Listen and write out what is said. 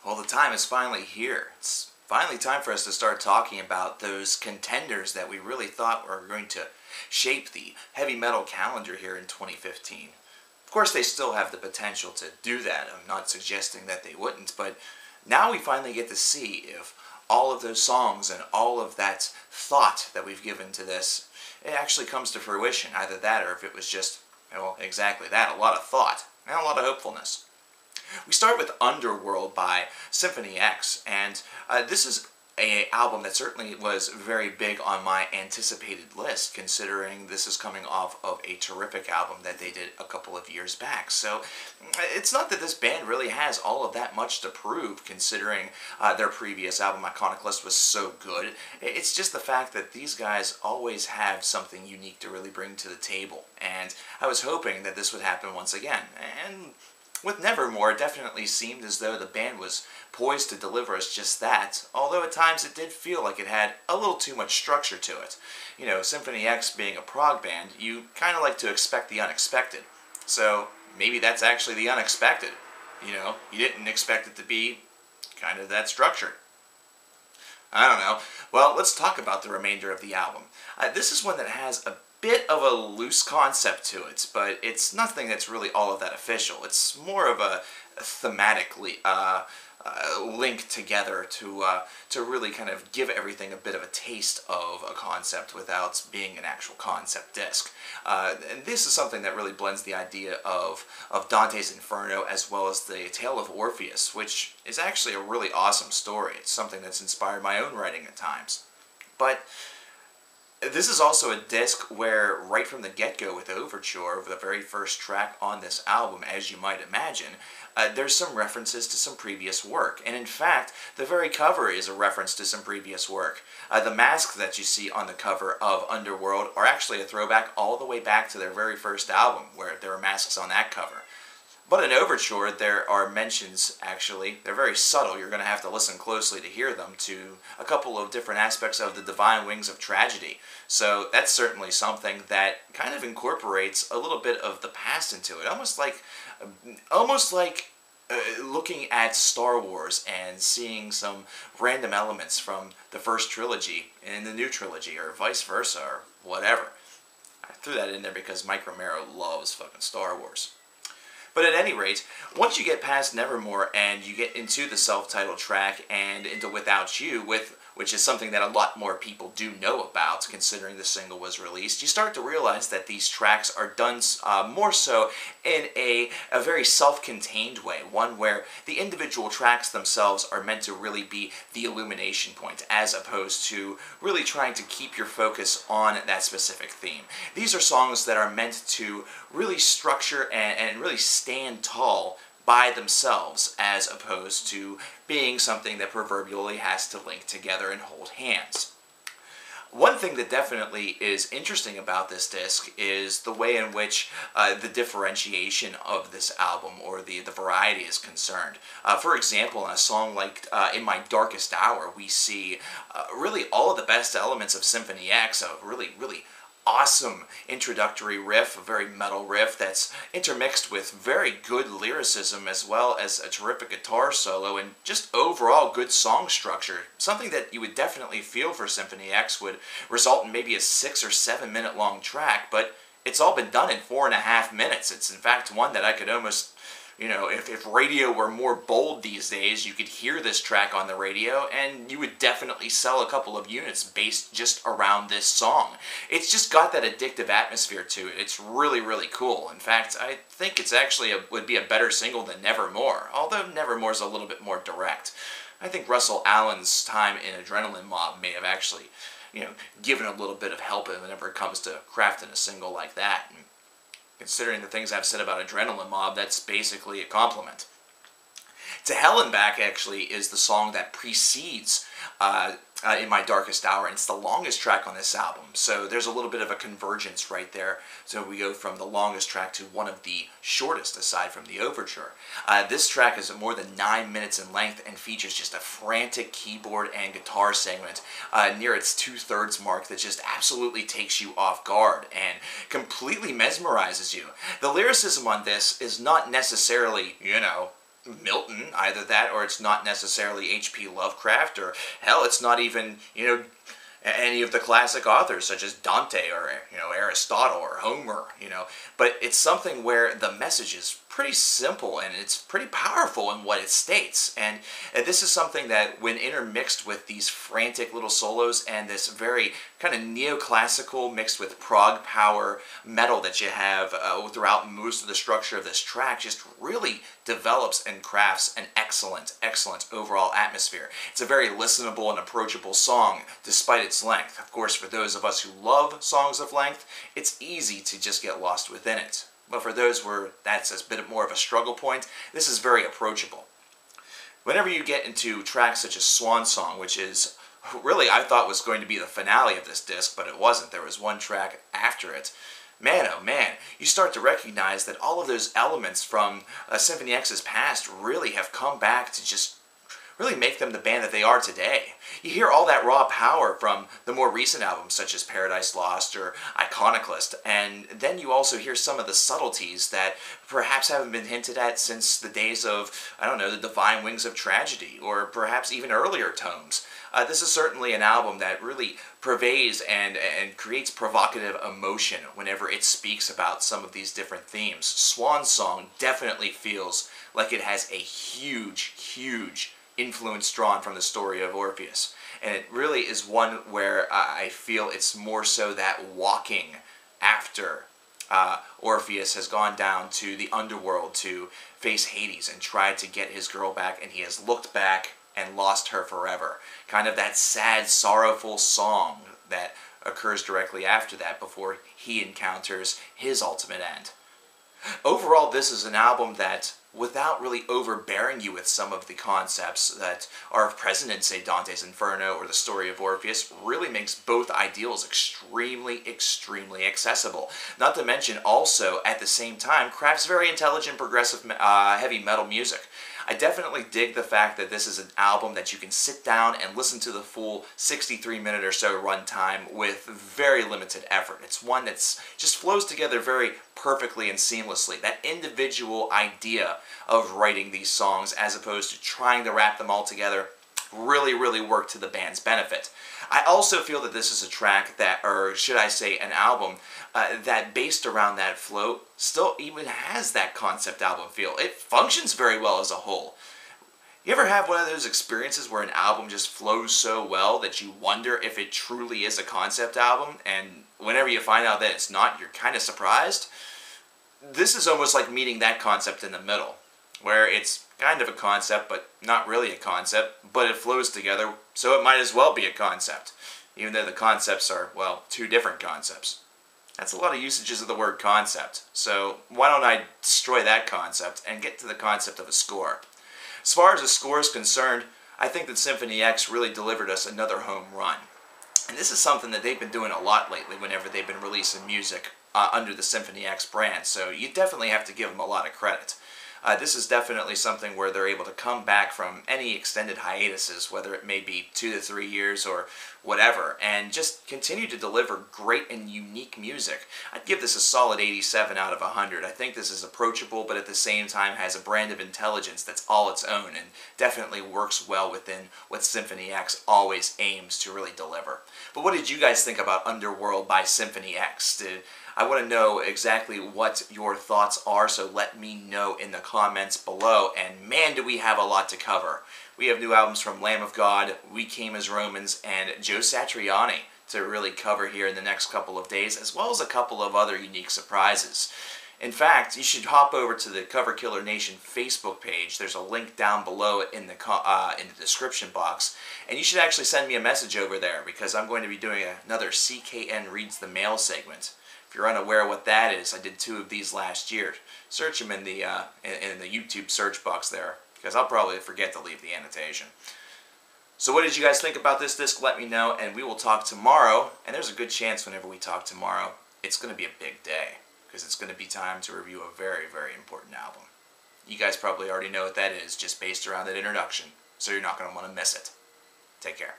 Well, the time is finally here. It's finally time for us to start talking about those contenders that we really thought were going to shape the heavy metal calendar here in 2015. Of course, they still have the potential to do that. I'm not suggesting that they wouldn't, but now we finally get to see if all of those songs and all of that thought that we've given to this, it actually comes to fruition. Either that or if it was just, well, exactly that, a lot of thought and a lot of hopefulness. We start with Underworld by Symphony X, and this is an album that certainly was very big on my anticipated list, considering this is coming off of a terrific album that they did a couple of years back. So it's not that this band really has all of that much to prove, considering their previous album, Iconoclast, was so good. It's just the fact that these guys always have something unique to really bring to the table, and I was hoping that this would happen once again. And with Nevermore, it definitely seemed as though the band was poised to deliver us just that, although at times it did feel like it had a little too much structure to it. You know, Symphony X being a prog band, you kind of like to expect the unexpected. So maybe that's actually the unexpected. You know, you didn't expect it to be kind of that structured. I don't know. Well, let's talk about the remainder of the album. This is one that has a bit of a loose concept to it, but it's nothing that's really all of that official. It's more of a thematically link together to really kind of give everything a bit of a taste of a concept without being an actual concept disc. And this is something that really blends the idea of Dante's Inferno as well as the tale of Orpheus, which is actually a really awesome story. It's something that's inspired my own writing at times. But this is also a disc where, right from the get-go with Overture, the very first track on this album, as you might imagine, there's some references to some previous work. And in fact, the very cover is a reference to some previous work. The masks that you see on the cover of Underworld are actually a throwback all the way back to their very first album, where there were masks on that cover. But in Overture, there are mentions, actually, they're very subtle, you're going to have to listen closely to hear them, to a couple of different aspects of the Divine Wings of Tragedy. So that's certainly something that kind of incorporates a little bit of the past into it, almost like looking at Star Wars and seeing some random elements from the first trilogy in the new trilogy, or vice versa, or whatever. I threw that in there because Mike Romeo loves fucking Star Wars. But at any rate, once you get past Nevermore and you get into the self-titled track and into Without You, which is something that a lot more people do know about, considering the single was released, you start to realize that these tracks are done more so in a very self-contained way, one where the individual tracks themselves are meant to really be the illumination point, as opposed to really trying to keep your focus on that specific theme. These are songs that are meant to really structure and really stand tall by themselves, as opposed to being something that proverbially has to link together and hold hands. One thing that definitely is interesting about this disc is the way in which the differentiation of this album, or the variety, is concerned. For example, in a song like In My Darkest Hour, we see really all of the best elements of Symphony X, a really awesome introductory riff, a very metal riff that's intermixed with very good lyricism as well as a terrific guitar solo and just overall good song structure. Something that you would definitely feel for Symphony X would result in maybe a 6 or 7 minute long track, but it's all been done in 4.5 minutes. It's in fact one that I could almost, you know, if radio were more bold these days, you could hear this track on the radio and you would definitely sell a couple of units based just around this song. It's just got that addictive atmosphere to it. It's really cool. In fact, I think it's actually would be a better single than Nevermore, although Nevermore's a little bit more direct. I think Russell Allen's time in Adrenaline Mob may have actually, you know, given a little bit of help whenever it comes to crafting a single like that. And considering the things I've said about Adrenaline Mob, that's basically a compliment. To Hell and Back, actually, is the song that precedes In My Darkest Hour, and it's the longest track on this album. So there's a little bit of a convergence right there. So we go from the longest track to one of the shortest, aside from the Overture. This track is more than 9 minutes in length and features just a frantic keyboard and guitar segment near its 2/3 mark that just absolutely takes you off guard and completely mesmerizes you. The lyricism on this is not necessarily, you know, Milton, either that or it's not necessarily H.P. Lovecraft, or hell, it's not even, any of the classic authors such as Dante or, Aristotle or Homer, But it's something where the message is pretty simple and it's pretty powerful in what it states. And this is something that, when intermixed with these frantic little solos and this very kind of neoclassical mixed with prog power metal that you have throughout most of the structure of this track, just really develops and crafts an excellent, excellent overall atmosphere. It's a very listenable and approachable song despite its length. Of course, for those of us who love songs of length, it's easy to just get lost within it. But for those where that's a bit more of a struggle point, this is very approachable. Whenever you get into tracks such as Swan Song, which is really, I thought was going to be the finale of this disc, but it wasn't. There was one track after it. Man, oh man, you start to recognize that all of those elements from Symphony X's past really have come back to just really make them the band that they are today. You hear all that raw power from the more recent albums such as Paradise Lost or Iconoclast, and then you also hear some of the subtleties that perhaps haven't been hinted at since the days of, I don't know, the Divine Wings of Tragedy, or perhaps even earlier tomes. This is certainly an album that really pervades and creates provocative emotion whenever it speaks about some of these different themes. Swan Song definitely feels like it has a huge, huge influence drawn from the story of Orpheus. And it really is one where I feel it's more so that walking after Orpheus has gone down to the Underworld to face Hades and try to get his girl back, and he has looked back and lost her forever. Kind of that sad, sorrowful song that occurs directly after that before he encounters his ultimate end. Overall, this is an album that, without really overbearing you with some of the concepts that are present in, say, Dante's Inferno or the story of Orpheus, really makes both ideals extremely, extremely accessible. Not to mention also, at the same time, crafts very intelligent, progressive, heavy metal music. I definitely dig the fact that this is an album that you can sit down and listen to the full 63-minute or so runtime with very limited effort. It's one that just flows together very perfectly and seamlessly. That individual idea of writing these songs as opposed to trying to wrap them all together really, really worked to the band's benefit. I also feel that this is a track that, or should I say an album, that based around that flow still even has that concept album feel. It functions very well as a whole. You ever have one of those experiences where an album just flows so well that you wonder if it truly is a concept album, and whenever you find out that it's not, you're kind of surprised? This is almost like meeting that concept in the middle, where it's kind of a concept, but not really a concept, but it flows together, so it might as well be a concept, even though the concepts are, well, two different concepts. That's a lot of usages of the word concept, so why don't I destroy that concept and get to the concept of a score. As far as the score is concerned, I think that Symphony X really delivered us another home run. And this is something that they've been doing a lot lately whenever they've been releasing music under the Symphony X brand, so you definitely have to give them a lot of credit. This is definitely something where they're able to come back from any extended hiatuses, whether it may be 2 to 3 years or whatever, and just continue to deliver great and unique music. I'd give this a solid 87 out of 100. I think this is approachable, but at the same time has a brand of intelligence that's all its own and definitely works well within what Symphony X always aims to really deliver. But what did you guys think about Underworld by Symphony X? I want to know exactly what your thoughts are, so let me know in the comments below. And man, do we have a lot to cover. We have new albums from Lamb of God, We Came as Romans, and Joe Satriani to really cover here in the next couple of days, as well as a couple of other unique surprises. In fact, you should hop over to the Cover Killer Nation Facebook page. There's a link down below in the description box. And you should actually send me a message over there, because I'm going to be doing another CKN Reads the Mail segment. If you're unaware what that is, I did 2 of these last year. Search them in the YouTube search box there, because I'll probably forget to leave the annotation. So what did you guys think about this disc? Let me know, and we will talk tomorrow. And there's a good chance whenever we talk tomorrow, it's going to be a big day, because it's going to be time to review a very, very important album. You guys probably already know what that is, just based around that introduction, so you're not going to want to miss it. Take care.